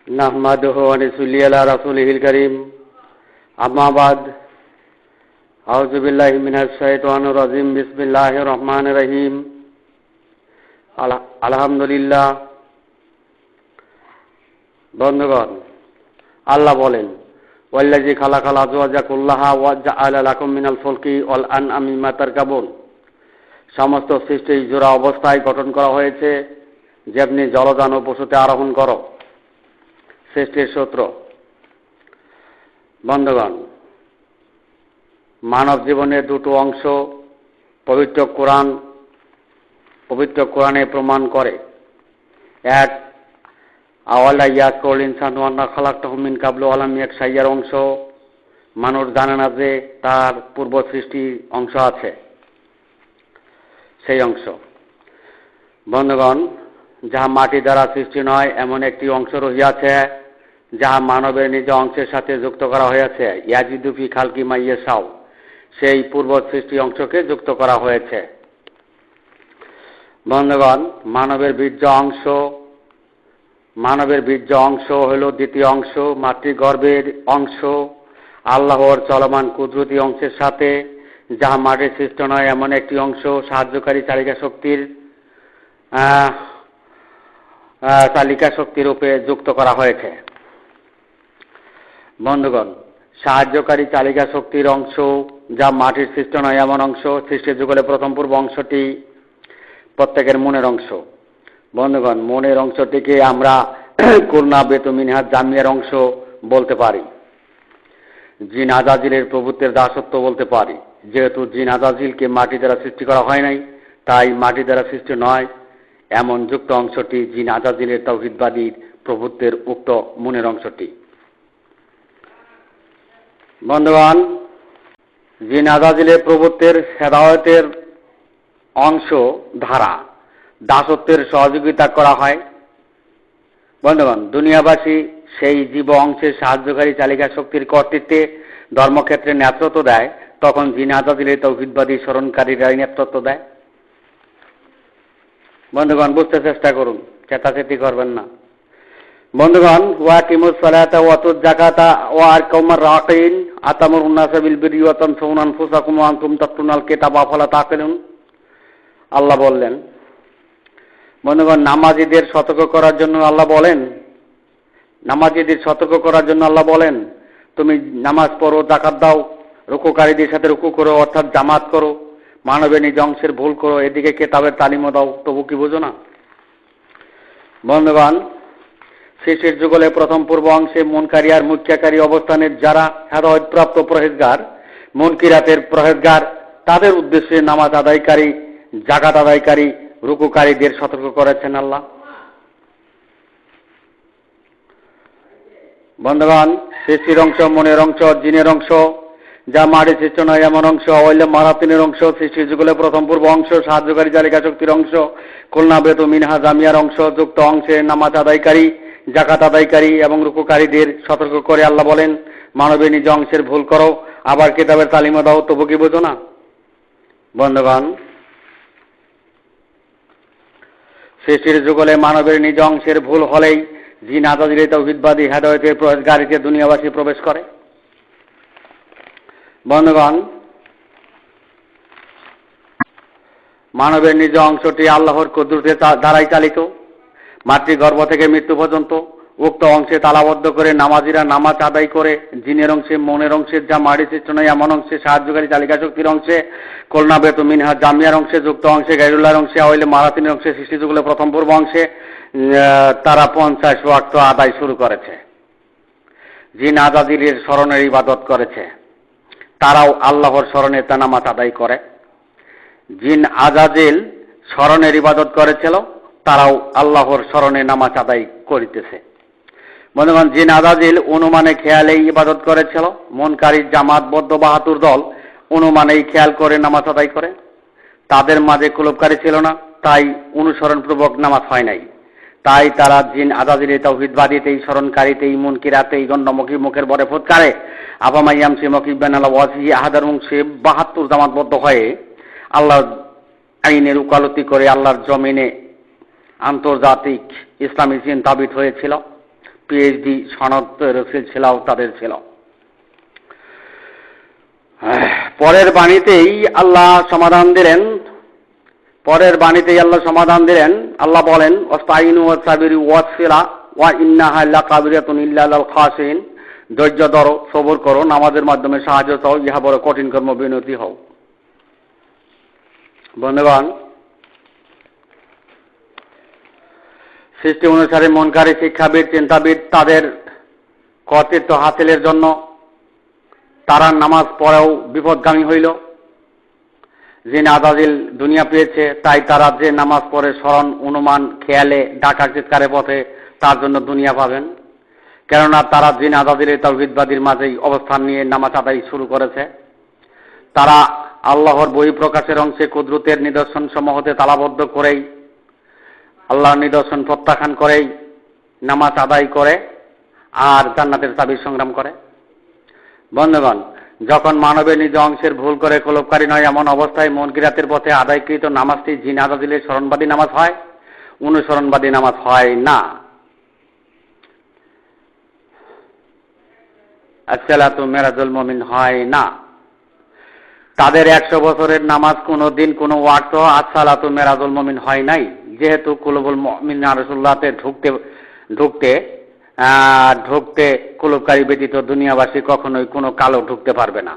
নাহমাদুহু ওয়া নুসাল্লি আলা রাসূলিহিল কারীম। আম্মা বাদ। আউযু বিল্লাহি মিনাশ শাইতানির রাজীম। বিসমিল্লাহির রহমানির রহিম। আলহামদুলিল্লাহ। বন্ধুগণ, আল্লাহ বলেন, ওয়াল্লাযী খালাকাল আজওয়াজা কুল্লাহা ওয়া জাআলা লাকুম মিনাল ফুলকি ওয়াল আনআমি মিম্মা তারকাবুন। সমস্ত সৃষ্টি জোড়া অবস্থায় গঠন করা হয়েছে, যেমনি জলযান ও পশুতে আরোহণ করো। সৃষ্টির সূত্র। বন্ধুগণ, মানব জীবনের দুটো অংশ পবিত্র কোরআনে প্রমাণ করে। এক, আওয়ালা ইয়াকুল ইনসানু আন্না খালাকনাহু মিন কাবলু ওয়া লাম ইয়াক শাইয়ার অংশ। মানুষ জানে না যে তার পূর্ব সৃষ্টি অংশ আছে, সেই অংশ। বন্ধুগণ, যাহা মাটি দ্বারা সৃষ্টি নয় এমন একটি অংশ রহিয়াছে, যাহা মানবের নিজ অংশের সাথে যুক্ত করা হয়েছে। ইয়াজিদু ফি খালকি মা ইয়াশাউ, সেই পূর্ব সৃষ্টি অংশকে যুক্ত করা হয়েছে। বন্ধুগণ, মানবের বীর্য অংশ হল দ্বিতীয় অংশ, মাতৃগর্ভের অংশ, আল্লাহর চলমান কুদরতি অংশের সাথে, যাহা মাটির সৃষ্ট নয় এমন একটি অংশ, সাহায্যকারী চালিকা শক্তি রূপে যুক্ত করা হয়েছে। বন্ধুগণ, সাহায্যকারী চালিকা শক্তির অংশ, যা মাটির সৃষ্ট নয় এমন অংশ, সৃষ্টির যুগলে প্রথম পূর্ব অংশটি প্রত্যেকের মনের অংশ। বন্ধুগণ, মনের অংশটিকে আমরা কুরনা বেতু মিনহাজ জামিয়ার অংশ বলতে পারি, জিন আজাজিলের প্রভুত্বের দাসত্ব বলতে পারি। যেহেতু জিন আজাজিলকে মাটি দ্বারা সৃষ্টি করা হয় নাই, তাই মাটি দ্বারা সৃষ্টি নয় এমন যুক্ত অংশটি জিন আজাজিলের তাওহীদবাদীর প্রভুত্বের উক্ত মনের অংশটি। বন্ধুগণ, জিন আজাজিলের প্রভুত্বের হেদায়েতের অংশ ধারা দাসত্বের সহযোগিতা করা হয়। বন্ধুগণ, দুনিয়াবাসী সেই জীব অংশের সাহায্যকারী চালিকা শক্তির কর্তৃত্বে ধর্মক্ষেত্রে নেতৃত্ব দেয়, তখন জিন আজাজিলের তাওহীদবাদী স্মরণকারীরাই নেতৃত্ব দেয়। বন্ধুগণ, বুঝতে চেষ্টা করুন, চেতাচেতি করবেন না। বন্ধুগণ, ওয়াকিমুস সালাতা ওয়া আতুজ যাকাতা ওয়া আরকাউমার রাকিন আতামুরুন নাসা বিল বিররি ওয়া তানসাউনা আনফুসাকুম ওয়া আনতুম তাতলুনাল কিতাবা আফালা তাকিলুন। আল্লাহ বললেন। বন্ধুগণ, নামাজীদের সতর্ক করার জন্য আল্লাহ বলেন, তুমি নামাজ পড়ো, যাকাত দাও, রুকুকারীদের সাথে রুকু করো, অর্থাৎ জামাত করো, মানবের নিজ অংশের ভুল করো, এদিকে কিতাবের তালিমও দাও, তবু কি বোঝো না? বন্ধুগণ, সৃষ্টির যুগলে প্রথম পূর্ব অংশে মুনকারী আর মুক্তিয়াকারী অবস্থানের যারা হেদায়েতপ্রাপ্ত পরহেজগার, মুনকিরাতের পরহেজগার, তাদের উদ্দেশ্যে নামাজ আদায়কারী, যাকাত আদায়কারী, রুকুকারীদের সতর্ক করেছেন আল্লাহ। বন্ধুগণ, সৃষ্টির অংশ, মনের অংশ, জিনের অংশ, যা মাটির সৃষ্ট নয় এমন অংশ, অইলে মারাতিনের অংশ, সৃষ্টির যুগলে প্রথম পূর্ব অংশ, সাহায্যকারী চালিকা শক্তির অংশ, খুলনা বেতু মিনহা জামিয়ার অংশ, যুক্ত অংশে নামাজ আদায়কারী, যাকাত আদায়কারী এবং রুকুকারীদের সতর্ক করে আল্লাহ বলেন, মানবের নিজ অংশের ভুল করো, আবার কিতাবের তালিমও দাও, তবু কি বোঝো না? বন্ধুগণ, সৃষ্টির যুগলে মানবের নিজ অংশের ভুল হলেই জিন আজাজিলের তাওহীদবাদী হেদায়েতের প্রবেশগাড়িতে দুনিয়াবাসী প্রবেশ করে। বন্ধুগণ, মানবের নিজ অংশটি আল্লাহর কুদরতের দ্বারাই চালিত। মাতৃগর্ভ থেকে মৃত্যু পর্যন্ত উক্ত অংশে তালাবদ্ধ করে নামাজিরা নামাজ আদায় করে। জিনের অংশে, মনের অংশে, যা মাটি সৃষ্ট নয় এমন অংশে, সাহায্যকারী চালিকা শক্তির অংশে, খুলনা বেতু মিনহা জামিয়ার অংশে, যুক্ত অংশে, গায়রুল্লাহর অংশে, অইলে মারাতিনের অংশে, সৃষ্টি যুগলে প্রথম পূর্ব অংশে তারা 50 ওয়াক্ত আদায় শুরু করেছে। জিন আজাজিলের স্মরণের ইবাদত করেছে, তারাও আল্লাহর স্মরণে তা নামাজ আদায় করে। জিন আজাজিল স্মরণের ইবাদত করেছিল, তারাও আল্লাহর স্মরণে নামাজ আদায় করিতেছে। বন্ধুগণ, জিন আজাজিল অনুমানে খেয়ালেই ইবাদত করেছিল। মুনকারী জামাতবদ্ধ বাহাতুর দল অনুমানেই খেয়াল করে নামাজ আদায় করে। তাদের মাঝে কুলুপকারী ছিল না, তাই অনুসরণপূর্বক নামাজ হয় নাই। তাই তারা জিন আজাজিলের তাওহীদবাদীতেই, স্মরণকারীতেই, মুনকিরাতেই গণ্ডমুখী মুখের বরে ফুৎকারে আবামাইয়াম সে মকিবান আল্লাহ ওয়াসি আহাদার অংশে 72 জামাতবদ্ধ হয়ে আল্লাহর আইনের উকালতি করে আল্লাহর জমিনে আন্তর্জাতিক ইসলামী চিন্তাবিদ হয়েছিল। পিএইচডি সনদের সিলসিলাও তাদের ছিল। পরের বাণীতেই আল্লাহ সমাধান দিলেন। আল্লাহ বলেন, ওয়াস্তাইনু ওয়াসসাবিরু ওয়াসফিরা ওয়া ইন্নাহা লাকাবিরাতুন ইল্লা লাল খাশিন, ধৈর্য ধরো, সবর করো, নামাজের মাধ্যমে সাহায্য চাও, ইহা বড় কঠিন কর্ম, বিনতি হও। বন্ধুগণ, সৃষ্টি অনুসারে মনকারী, শিক্ষাবিদ, চিন্তাবিদ তাদের কর্তৃত্ব হাসিলের জন্য তারা নামাজ পড়েও বিপদগামী হইল। জিন আজাজিল দুনিয়া পেয়েছে, তাই তারা যে নামাজ পড়ে স্মরণ, অনুমান, খেয়ালে, ডাকা, চিৎকারে পথে, তার জন্য দুনিয়া পাবেন। কেননা তারা জিন আজাজিলের তাওহীদবাদীর মাঝেই অবস্থান নিয়ে নামাজ আদায় শুরু করেছে। তারা আল্লাহর বহি প্রকাশের অংশে কুদরতের নিদর্শন সমূহতে তালাবদ্ধ করেই, আল্লাহর নিদর্শন প্রত্যাখ্যান করেই নামাজ আদায় করে আর জান্নাতের চাবির সংগ্রাম করে। বন্ধুগণ, যখন মানবের নিজ অংশের ভুল করে কলবকারী নয়, এমন অবস্থায় মুনকিরাতের পথে আদায়কৃত নামাজটি জিন আজাজিলের স্মরণবাদী নামাজ হয়, অনুসরণবাদী নামাজ হয় না। আসসালাতু মিরাজুল মুমিন হয় না। তাদের 100 বছরের নামাজ কোনোদিন কোনো ওয়াক্ত আসসালাতু মিরাজুল মুমিন হয় নাই, যেহেতু কুলুবুল মুমিন রাসূলুল্লাহতে ঢুকতে কুলুবকারী ব্যতীত দুনিয়াবাসী কখনোই কোনো কালো ঢুকতে পারবে না।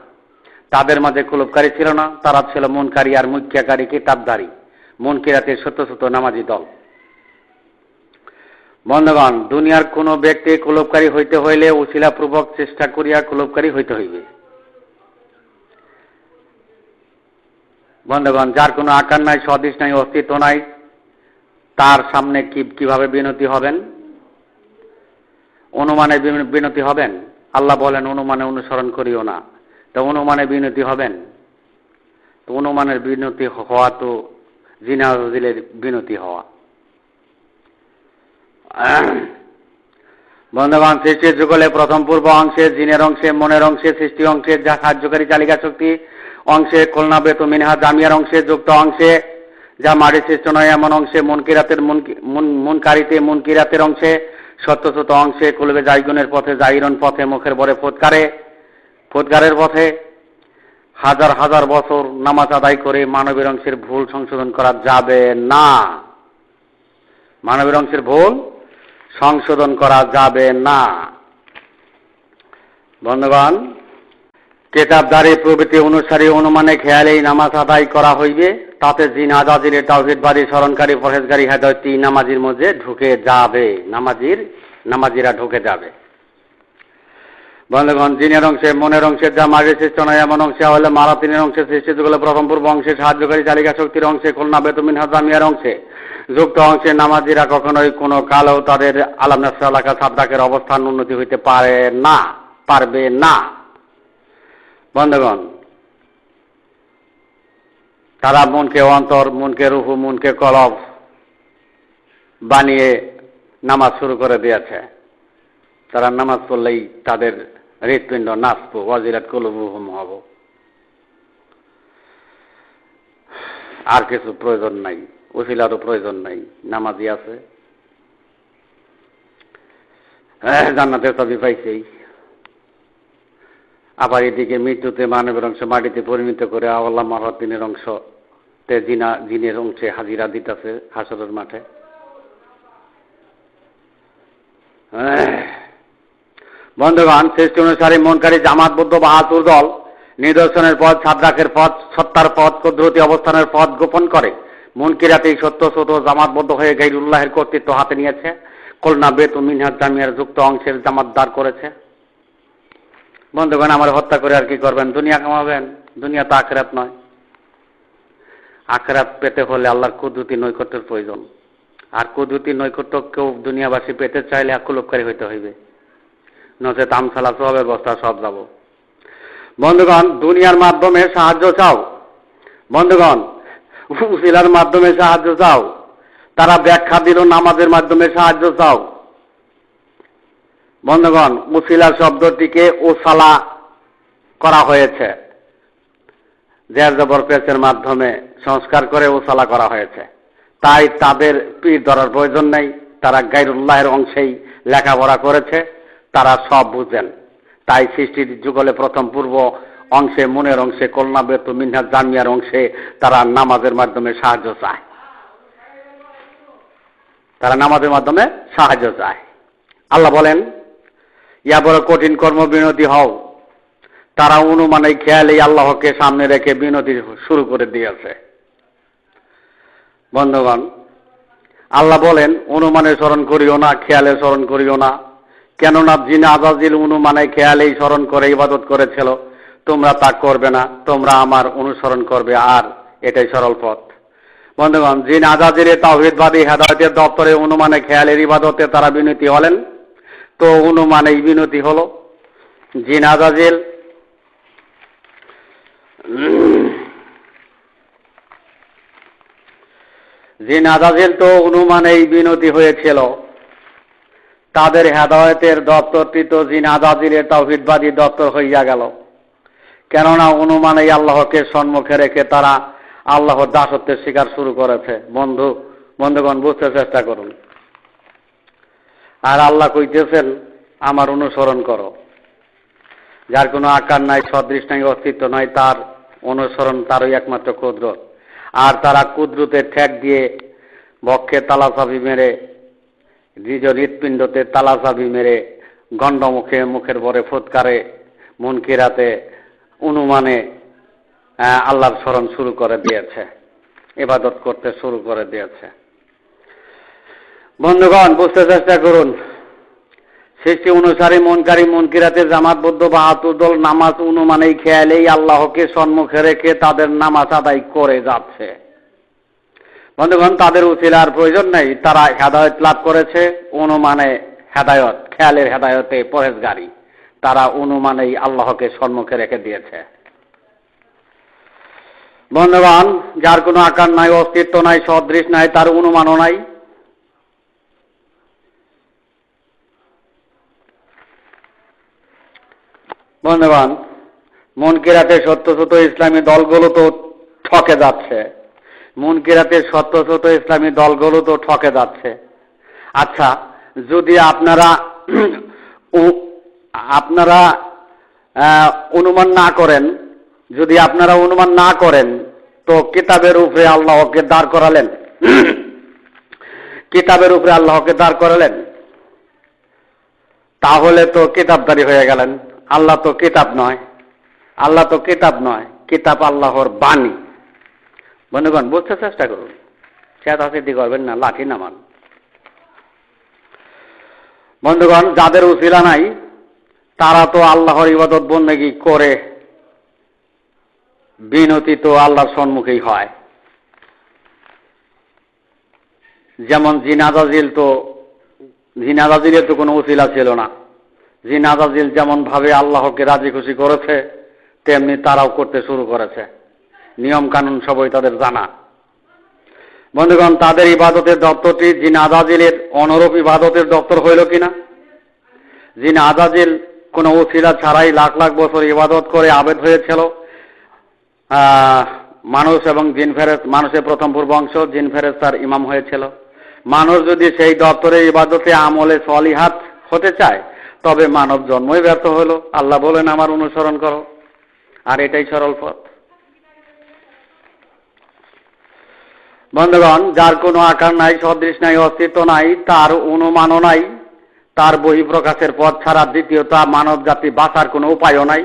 তাদের মাঝে কুলুবকারী ছিল না, তারা ছিল মুনকারী আর মুখ্যাকারী, কিতাবধারী, মুনকিরাতের শত শত নামাজি দল। বন্ধুগণ, দুনিয়ার কোনো ব্যক্তি কুলুবকারী হইতে হইলে উছিলাপূর্বক চেষ্টা করিয়া কুলুবকারী হইতে হইবে। বন্ধুগণ, যার কোনো আকার নাই, সদৃশ নাই, অস্তিত্ব নাই, তার সামনে কিভাবে বিনতি হবেন? অনুমানে বিনতি হবেন? আল্লাহ বলেন, অনুমানে অনুসরণ করিও না। তো অনুমানে বিনতি হবেন? তো অনুমানের বিনতি হওয়া তো জিন আজাজিলের বিনতি হওয়া। বন্ধুগণ, সৃষ্টির যুগলে প্রথম পূর্ব অংশে, জিনের অংশে, মনের অংশে, সৃষ্টি অংশে, যা কার্যকারী চালিকা শক্তি অংশে, খুলনা বেতু মিনহা জামিয়ার অংশে, যুক্ত অংশে, যা মাটি সৃষ্ট নয় এমন অংশে, মুনকিরাতের অংশে, সত্য শত অংশে, কুলবে জাইগুনের পথে, জাইরন পথে, মুখের বরে ফুৎকারের পথে হাজার হাজার বছর নামাজ আদায় করে মানবের অংশের ভুল সংশোধন করা যাবে না। মানবের অংশের ভুল সংশোধন করা যাবে না। বন্ধুগণ, কিতাবধারী প্রভৃতি অনুসারী অনুমানে খেয়ালেই নামাজ আদায় করা হইবে, তাতে জিন আজাজিলের তাওহীদবাদী, স্মরণকারী, পরহেজগারী, হেদায়েতি নামাজির মধ্যে ঢুকে যাবে। নামাজিরা ঢুকে যাবে। বন্ধুগণ, জিনের অংশে, মনের অংশে, যা মাঝে সৃষ্ট নয় এমন অংশে হলে মারাতিনের অংশে, সৃষ্টি যুগলে প্রথম পূর্ব অংশে, সাহায্যকারী চালিকা শক্তির অংশে, খুলনা বেতু মিনহা জামিয়ার অংশে, যুক্ত অংশে নামাজিরা কখনোই কোনো কালেও তাদের আলাম নাসরা এলাকা সাদরাকের অবস্থান উন্নতি হইতে পারবে না। বন্ধুগণ, তারা মনকে অন্তর, মনকে রুহু, মনকে কলব বানিয়ে নামাজ শুরু করে দিয়েছে। তারা নামাজ পড়লেই তাদের হৃৎপিণ্ড নাচব, ওয়াজিলাত কুলুবুহুম হব, আর কিছু প্রয়োজন নাই, ওসিলারও প্রয়োজন নাই। নামাজি আছে, জান্নাতের চাবি পাইছেই। আবার এদিকে মৃত্যুতে মানবের অংশ মাটিতে পরিণত করে আল্লাহ মারাতিনের অংশতে জিনের অংশে হাজিরা দিতেছে হাসরের মাঠে। বন্ধুগণ, সৃষ্টি অনুসারী মনকারী জামাতবদ্ধ বাহাতুর দল নিদর্শনের পথ, সাদরাকের পথ, সত্তার পথ, কুদরতি অবস্থানের পথ গোপন করে মুনকিরাতেই সত্য শত জামাতবদ্ধ হয়ে গাইরুল্লাহের কর্তৃত্ব হাতে নিয়েছে। খুলনা বেতু মিনহা জামিয়ার যুক্ত অংশের জামাতদার করেছে। বন্ধুগণ, আমার হত্যা করে আর কি করবেন? দুনিয়া কামাবেন? দুনিয়া তো আখিরাত নয়। আখিরাত পেতে হলে আল্লাহর কুদরতি নৈকট্যের প্রয়োজন। আর কুদরতি নৈকট্য কেউ দুনিয়াবাসী পেতে চাইলে কুলুবকারী হইতে হইবে, নচেত আমসালা সব ব্যবস্থা সব যাব। বন্ধুগণ, দুনিয়ার মাধ্যমে সাহায্য চাও, বন্ধুগণ উসিলার মাধ্যমে সাহায্য চাও, তারা ব্যাখ্যা দিল নামাজের মাধ্যমে সাহায্য চাও। বন্ধুগণ, উসিলার শব্দটিকে ওসালা করা হয়েছে, জের জবর পেশের মাধ্যমে সংস্কার করে ওসালা করা হয়েছে। তাই তাদের পীর ধরার প্রয়োজন নেই, তারা গায়রুল্লাহের অংশেই লেখাপড়া করেছে, তারা সব বুঝেন। তাই সৃষ্টির যুগলে প্রথম পূর্ব অংশে, মনের অংশে, কলনা বেতু মিনহাজ জামিয়ার অংশে তারা নামাজের মাধ্যমে সাহায্য চায়। তারা নামাজের মাধ্যমে সাহায্য চায়। আল্লাহ বলেন, ইয়া বড় কঠিন কর্ম বিনতি হও। তারা অনুমানে খেয়ালেই আল্লাহকে সামনে রেখে বিনতি শুরু করে দিয়েছে। বন্ধুগণ, আল্লাহ বলেন, অনুমানে স্মরণ করিও না, খেয়ালে স্মরণ করিও না, কেননা জিন আজাজিল অনুমানে খেয়ালেই স্মরণ করে ইবাদত করেছিল। তোমরা তা করবে না, তোমরা আমার অনুসরণ করবে, আর এটাই সরল পথ। বন্ধুগণ, জিন আজাজিলের তাওহীদবাদী হেদায়েতের দপ্তরে অনুমানে খেয়ালের ইবাদতে তারা বিনতি হলেন। তো অনুমানেই বিনতি হলো। জিন আজাজিল তো অনুমানেই বিনতি হয়েছিল। তাদের হেদায়েতের দপ্তরটি তো জিন আজাজিলের তাওহীদবাদী দপ্তর হইয়া গেল। কেননা অনুমানেই আল্লাহকে সম্মুখে রেখে তারা আল্লাহর দাসত্বের শিকার শুরু করেছে। বন্ধুগণ, বুঝতে চেষ্টা করুন। আর আল্লাহ কইতেছেন, আমার অনুসরণ করো। যার কোনো আকার নাই, সদৃশ নাই, অস্তিত্ব নাই, তার অনুসরণ তারই একমাত্র কুদরত। আর তারা কুদরতের ঠেক দিয়ে বক্ষে তালাচাবি মেরে, নিজ হৃৎপিণ্ডতে তালাচাবি মেরে, গণ্ডমুখে, মুখের ভরে ফুৎকারে, মুনকিরাতে অনুমানে আল্লাহর স্মরণ শুরু করে দিয়েছে, ইবাদত করতে শুরু করে দিয়েছে। বন্ধুগণ, বুঝতে চেষ্টা করুন। সৃষ্টি অনুসারী মুনকারী মুনকিরাতে জামাতবদ্ধ বাহাত্তর দল নামাজ অনুমানেই খেয়ালেই আল্লাহকে সম্মুখে রেখে তাদের নামাজ আদায় করে যাচ্ছে। বন্ধুগণ, তাদের উসিলার প্রয়োজন নেই। তারা হেদায়েত লাভ করেছে অনুমানে হেদায়েত, খেয়ালের হেদায়েতে পরেজগারি। তারা অনুমানেই আল্লাহকে সম্মুখে রেখে দিয়েছে। বন্ধুগণ, যার কোনো আকার নাই, অস্তিত্ব নাই, সদৃশ নাই, তার অনুমানও নাই। বন্ধুগণ, মুনকিরাতের সত্যসত্য ইসলামী দলগুলো তো ঠকে যাচ্ছে। মুনকিরাতের সত্যসত্য ইসলামী দলগুলো তো ঠকে যাচ্ছে। আচ্ছা, যদি আপনারা অনুমান না করেন, যদি আপনারা অনুমান না করেন, তো কিতাবের উপরে আল্লাহকে দাঁড় করালেন, কিতাবের উপরে আল্লাহকে দাঁড় করালেন, তাহলে তো কিতাবদারি হয়ে গেলেন। আল্লাহ তো কিতাব নয়, আল্লাহ তো কিতাব নয়, কিতাব আল্লাহর বাণী। বন্ধুগণ, বুঝতে চেষ্টা করুন। চেতাচেতি করবেন না, লাঠি নামান। বন্ধুগণ, যাদের উসিলা নাই, তারা তো আল্লাহর ইবাদত বন্দেগী করে বিনতি তো আল্লাহর সম্মুখেই হয়। যেমন জিন আজাজিলের তো কোনো উসিলা ছিল না। জিন আজাজিল যেমন ভাবে আল্লাহকে রাজি খুশি করেছে, তেমনি তারাও করতে শুরু করেছে। নিয়ম কানুন সবই তাদের জানা। বন্ধুগণ, তাদের ইবাদতের দপ্তরটি জিন আজাজিলের অনুরূপ ইবাদতের দপ্তর হইল কিনা? জিন আজাজিল কোনো উসিলা ছাড়াই লাখ লাখ বছর ইবাদত করে আবেদ হয়েছিল। মানুষ এবং জিন ফেরেশ, মানুষের প্রথম পূর্বাংশ জিন ফেরেশতার ইমাম হয়েছিল। মানুষ যদি সেই দপ্তরে ইবাদতে আমলে সলিহাত হতে চায়, তবে মানব জন্মই ব্যর্থ হলো। আল্লাহ বলেন, আমার অনুসরণ করো, আর এটাই সরল পথ। বন্ধুগণ, যার কোনো আকার নাই, সদৃশ নাই, অস্তিত্ব নাই, তার অনুমানও নাই, তার বহিঃপ্রকাশের পথ ছাড়া দ্বিতীয়ত মানব জাতি বাঁচার কোনো উপায়ও নাই।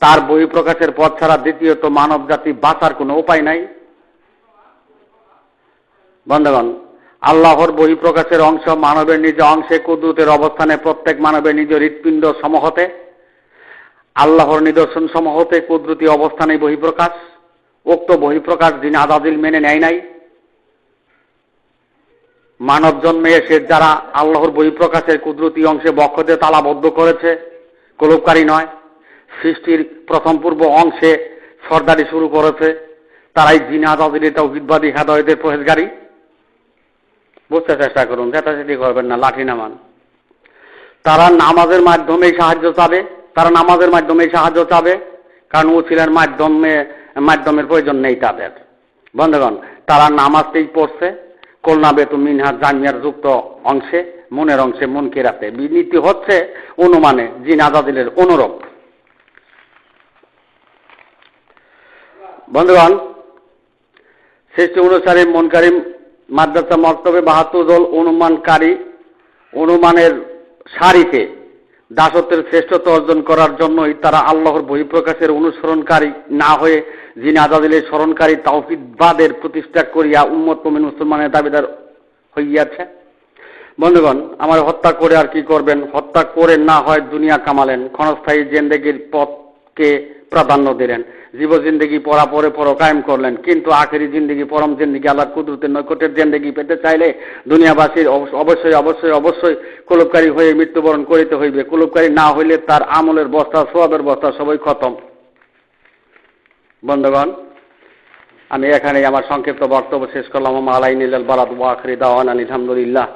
তার বহিঃপ্রকাশের পথ ছাড়া দ্বিতীয়ত মানব জাতি বাঁচার কোনো উপায় নাই। বন্ধুগণ, আল্লাহর বহিঃপ্রকাশের অংশ মানবের নিজ অংশে কুদরতের অবস্থানে প্রত্যেক মানবের নিজ হৃৎপিণ্ড সমূহতে, আল্লাহর নিদর্শন সমূহতে কুদরতি অবস্থানে বহিঃপ্রকাশ। উক্ত বহিঃপ্রকাশ জিন আজাজিল মেনে নেয় নাই। মানব জন্মে এসে যারা আল্লাহর বহিঃপ্রকাশের কুদরতি অংশে বক্ষতে তালাবদ্ধ করেছে, কলুপকারী নয়, সৃষ্টির প্রথম পূর্ব অংশে সর্দারি শুরু করেছে, তারাই জিন আজাজিলের তাওহীদবাদী হেদায়েতের পরেজগারী। বুঝতে চেষ্টা করুন, চেতাচেতি করবেন না, লাঠি নামান। তারা নামাজের মাধ্যমেই সাহায্য চাবে, তারা নামাজের মাধ্যমেই সাহায্য চাবে, কারণ উছিলার মাধ্যমের প্রয়োজন নেই তাদের। বন্ধুগণ, তারা নামাজটাই পড়ছে কলনা বেতু মিনহাজ জামিয়ার যুক্ত অংশে, মনের অংশে মন কেরাতে। নীতি হচ্ছে অনুমানে জিন আজাদিলের অনুরূপ। বন্ধুগণ, সৃষ্টি অনুসারী মনকারী মাদ্রাসা মক্তবে 72 দল অনুমানের সারিতে দাসত্বের শ্রেষ্ঠত্ব অর্জন করার জন্যই তারা আল্লাহর বহিঃপ্রকাশের অনুসরণকারী না হয়ে জিন আজাদিলের স্মরণকারী তাওহীদবাদের প্রতিষ্ঠা করিয়া উম্মত মুমিন মুসলমানের দাবিদার হইয়াছে। বন্ধুগণ, আমার হত্যা করে আর কি করবেন? হত্যা করে না হয় দুনিয়া কামালেন, ক্ষণস্থায়ী জিন্দেগির পথকে প্রাধান্য দিলেন, জীব জিন্দেগি পরে কায়েম করলেন, কিন্তু আখেরি জিন্দেগি পরম জিন্দেগি আল্লাহর কুদরতের নৈকট্যের জিন্দেগি পেতে চাইলে দুনিয়াবাসীর অবশ্যই কুলুপকারী হয়ে মৃত্যুবরণ করিতে হইবে। কুলুপকারী না হইলে তার আমলের বস্তা, সওয়াবের বস্তা সবই খতম। বন্ধুগণ, আমি এখানেই আমার সংক্ষিপ্ত বক্তব্য শেষ করলাম। আলাইনিল বালাদ ওয়া আখিরি দাওয়ানা আলহামদুলিল্লাহ।